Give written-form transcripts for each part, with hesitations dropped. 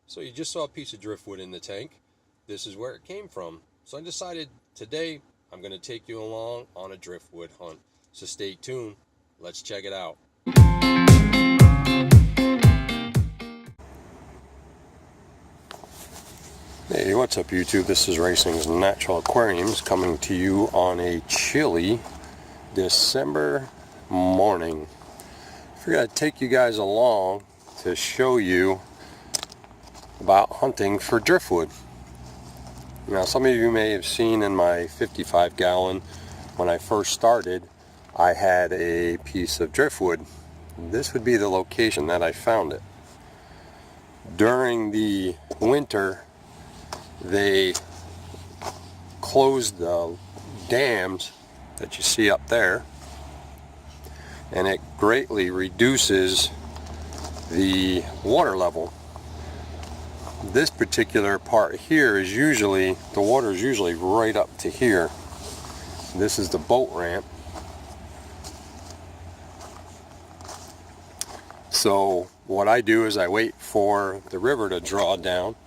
So you just saw a piece of driftwood in the tank. This is where it came from. So I decided today I'm going to take you along on a driftwood hunt. So stay tuned. Let's check it out. Hey, what's up YouTube? This is Racing's Natural Aquariums coming to you on a chilly December morning. I figured I'd take you guys along to show you about hunting for driftwood. Now, some of you may have seen in my 55 gallon, when I first started, I had a piece of driftwood. This would be the location that I found it. During the winter, they closed the dams that you see up there, and it greatly reduces the water level. This particular part here is usually, the water is usually right up to here. This is the boat ramp. So what I do is I wait for the river to draw down.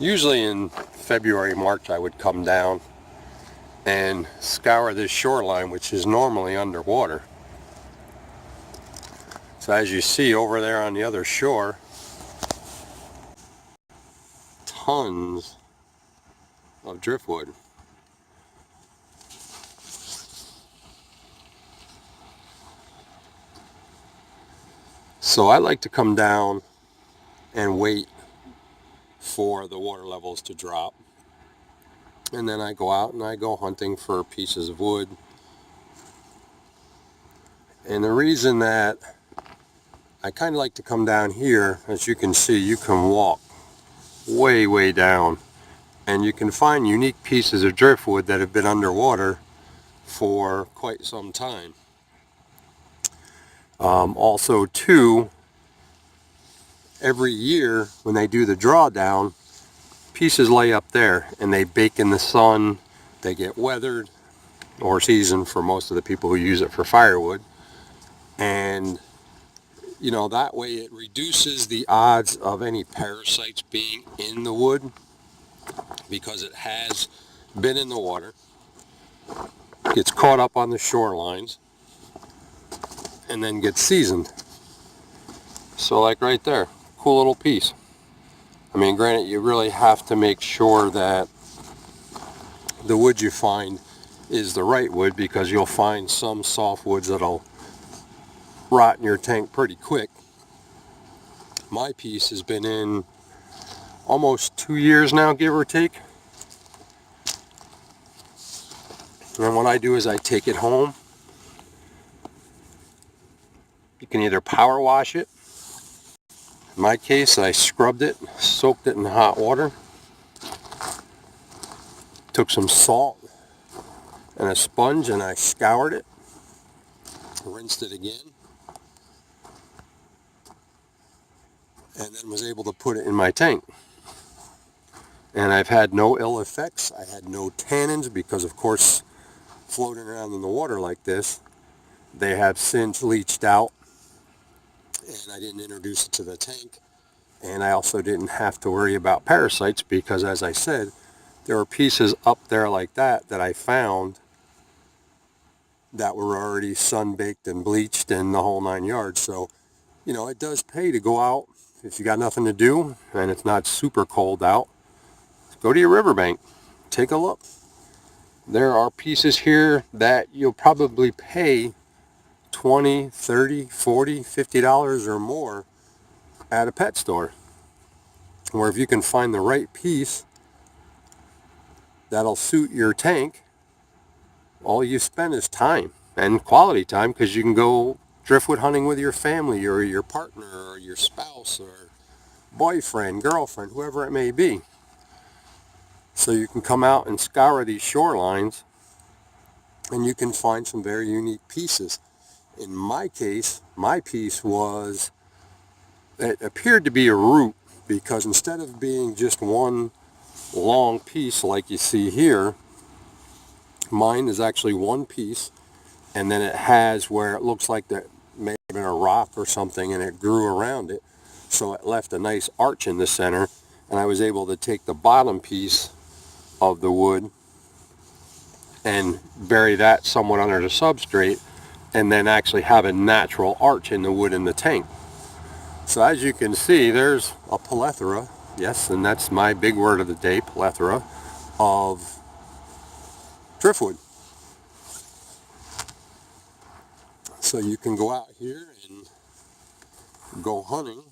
Usually in February, March, I would come down and scour this shoreline, which is normally underwater. So as you see over there on the other shore, tons of driftwood. So I like to come down and wait for the water levels to drop. And then I go out and I go hunting for pieces of wood. And the reason that I kind of like to come down here, as you can see, you can walk way down and you can find unique pieces of driftwood that have been underwater for quite some time. Also too, every year when they do the drawdown, pieces lay up there and they bake in the sun, they get weathered or seasoned for most of the people who use it for firewood, and you know, that way it reduces the odds of any parasites being in the wood because it has been in the water, gets caught up on the shorelines, and then gets seasoned. So like right there, cool little piece. I mean, granted, you really have to make sure that the wood you find is the right wood, because you'll find some softwoods that'll rot in your tank pretty quick. My piece has been in almost 2 years now, give or take. And what I do is I take it home. You can either power wash it. In my case, I scrubbed it, soaked it in hot water, took some salt and a sponge and I scoured it, rinsed it again, and then was able to put it in my tank. And I've had no ill effects. I had no tannins because, of course, floating around in the water like this, they have since leached out, and I didn't introduce it to the tank. And I also didn't have to worry about parasites because, as I said, there were pieces up there like that I found that were already sun-baked and bleached and the whole 9 yards. So, you know, it does pay to go out if you got nothing to do and it's not super cold out. Go to your riverbank, take a look. There are pieces here that you'll probably pay $20, $30, $40, $50 or more at a pet store. Where if you can find the right piece that'll suit your tank, all you spend is time, and quality time, because you can go driftwood hunting with your family or your partner or your spouse or boyfriend, girlfriend, whoever it may be. So you can come out and scour these shorelines and you can find some very unique pieces. In my case, my piece was, it appeared to be a root, because instead of being just one long piece like you see here, mine is actually one piece, and then it has where it looks like may have been a rock or something, and it grew around it, so it left a nice arch in the center, and I was able to take the bottom piece of the wood and bury that somewhat under the substrate, and then actually have a natural arch in the wood in the tank. So as you can see, there's a plethora, yes, and that's my big word of the day, plethora, of driftwood. So you can go out here and go hunting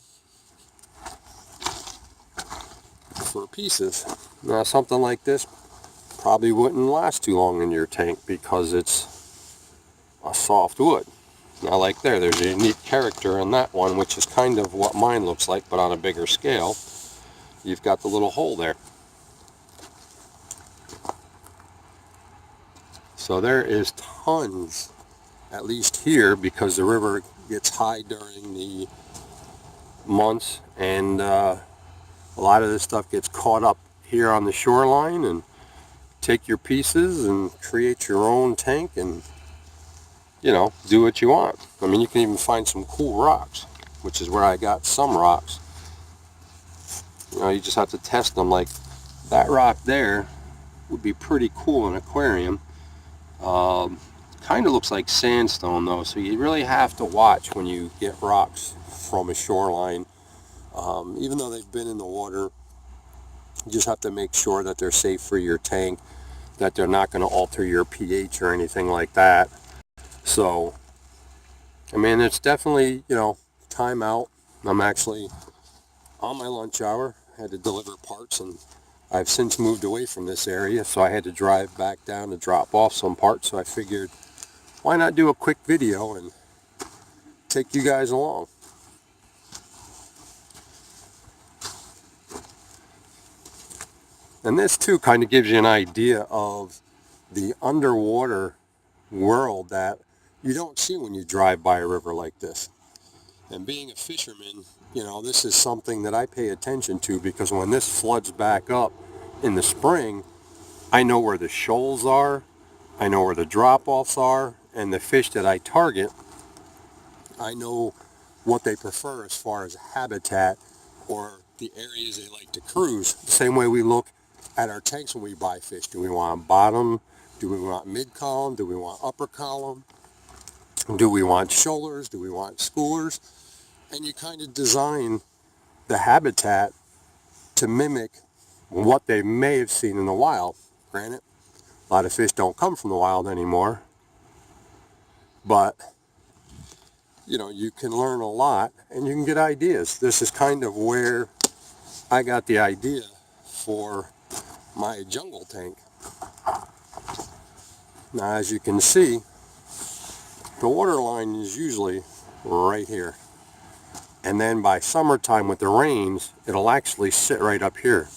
for pieces. Now something like this probably wouldn't last too long in your tank because it's a soft wood. Now like there's a unique character in that one, which is kind of what mine looks like, but on a bigger scale. You've got the little hole there. So there is tons, at least here, because the river gets high during the months, and a lot of this stuff gets caught up here on the shoreline. And take your pieces and create your own tank and, you know, do what you want. I mean, you can even find some cool rocks, which is where I got some rocks. You know, you just have to test them. Like that rock there would be pretty cool in an aquarium. Kind of looks like sandstone though, so you really have to watch when you get rocks from a shoreline. Even though they've been in the water, you just have to make sure that they're safe for your tank, that they're not going to alter your pH or anything like that. So, I mean, it's definitely, you know, time out. I'm actually on my lunch hour. I had to deliver parts, and I've since moved away from this area, so I had to drive back down to drop off some parts. So I figured, why not do a quick video and take you guys along. And this too kind of gives you an idea of the underwater world that you don't see when you drive by a river like this. And being a fisherman, you know, this is something that I pay attention to, because when this floods back up in the spring, I know where the shoals are, I know where the drop-offs are, and the fish that I target, I know what they prefer as far as habitat or the areas they like to cruise. The same way we look at our tanks when we buy fish. Do we want bottom? Do we want mid-column? Do we want upper column? Do we want shoalers? Do we want schoolers? And you kind of design the habitat to mimic what they may have seen in the wild. Granted, a lot of fish don't come from the wild anymore, but you know, you can learn a lot and you can get ideas. This is kind of where I got the idea for my jungle tank. Now, as you can see, the water line is usually right here. And then by summertime with the rains, it'll actually sit right up here.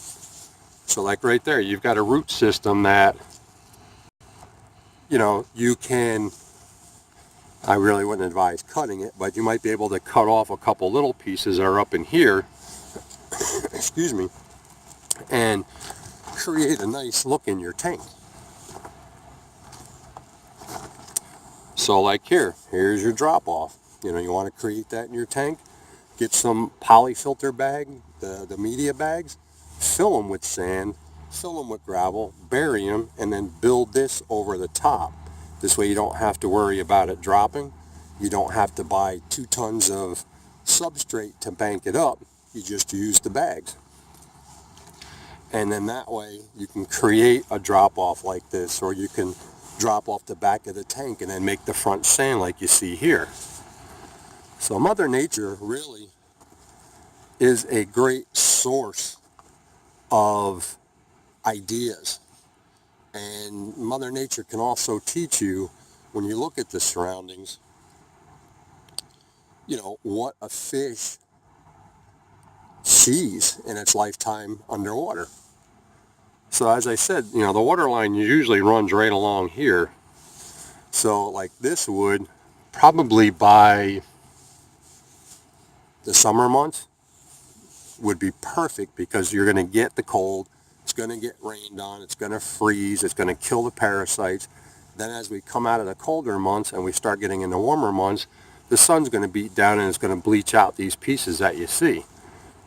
So like right there, you've got a root system that, you know, you can, I really wouldn't advise cutting it, but you might be able to cut off a couple little pieces that are up in here, excuse me, and create a nice look in your tank. So like here's your drop off. You know, you want to create that in your tank. Get some polyfilter bag, the media bags, fill them with sand, fill them with gravel, bury them, and then build this over the top. This way you don't have to worry about it dropping. You don't have to buy 2 tons of substrate to bank it up. You just use the bags. And then that way you can create a drop off like this, or you can drop off the back of the tank and then make the front sand like you see here. So Mother Nature really is a great source of ideas. And Mother Nature can also teach you, when you look at the surroundings, you know, what a fish sees in its lifetime underwater. So as I said, you know, the water line usually runs right along here. So like this would probably by the summer months would be perfect, because you're going to get the cold, it's going to get rained on, it's going to freeze, it's going to kill the parasites. Then as we come out of the colder months and we start getting into warmer months, the sun's going to beat down and it's going to bleach out these pieces that you see.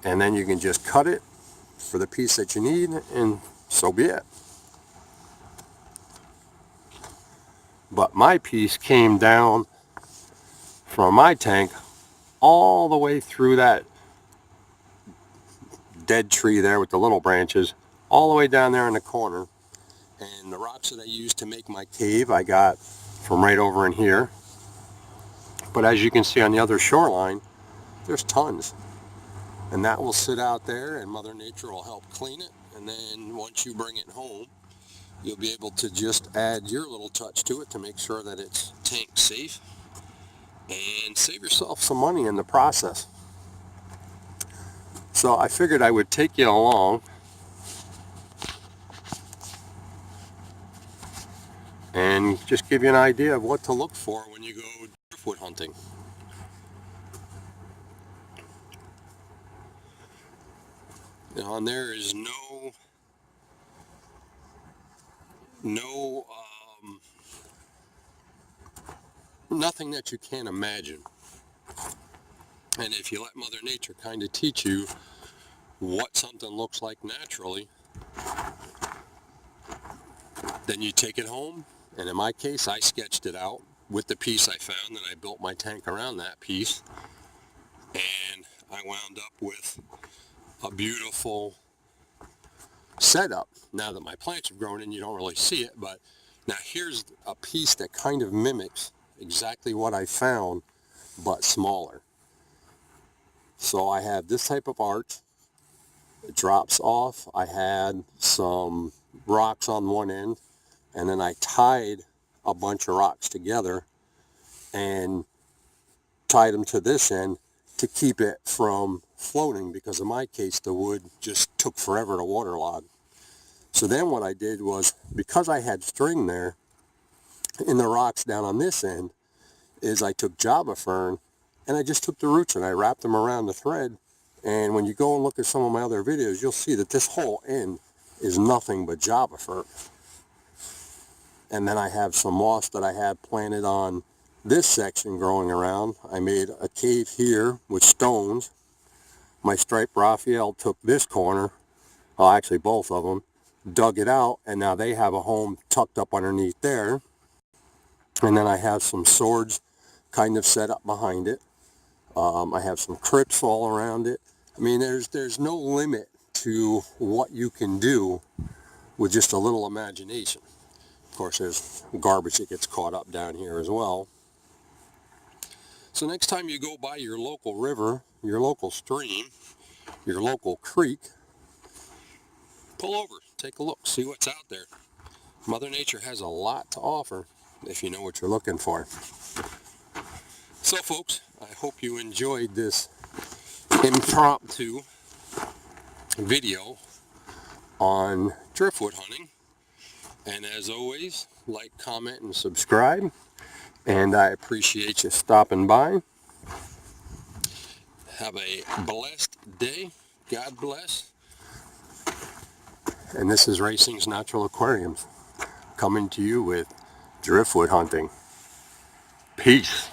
And then you can just cut it for the piece that you need, and so be it. But my piece came down from my tank all the way through that dead tree there with the little branches, all the way down there in the corner. And the rocks that I used to make my cave I got from right over in here. But as you can see on the other shoreline, there's tons. And that will sit out there and Mother Nature will help clean it. And then once you bring it home, you'll be able to just add your little touch to it to make sure that it's tank safe and save yourself some money in the process. So I figured I would take you along and just give you an idea of what to look for when you go driftwood hunting. Now, and there is nothing that you can't imagine. And if you let Mother Nature kind of teach you what something looks like naturally, then you take it home. And in my case, I sketched it out with the piece I found, and I built my tank around that piece. And I wound up with a beautiful setup. Now that my plants have grown in, you don't really see it, but now here's a piece that kind of mimics exactly what I found, but smaller. So I have this type of arch. It drops off. I had some rocks on one end, and then I tied a bunch of rocks together and tied them to this end to keep it from floating, because in my case the wood just took forever to waterlog. So then what I did was, because I had string there in the rocks down on this end, is I took Java fern and I just took the roots and I wrapped them around the thread. And when you go and look at some of my other videos, you'll see that this whole end is nothing but Java fern. And then I have some moss that I had planted on this section growing around. I made a cave here with stones. My striped Raphael took this corner, well actually both of them, dug it out, and now they have a home tucked up underneath there. And then I have some swords kind of set up behind it. I have some crypts all around it. I mean, there's no limit to what you can do with just a little imagination. Of course, there's garbage that gets caught up down here as well. So next time you go by your local river, your local stream, your local creek, pull over, take a look, see what's out there. Mother Nature has a lot to offer if you know what you're looking for. So folks, I hope you enjoyed this impromptu video on driftwood hunting. And as always, like, comment, and subscribe. And I appreciate you stopping by. Have a blessed day. God bless. And this is Racing's Natural Aquariums, coming to you with driftwood hunting. Peace.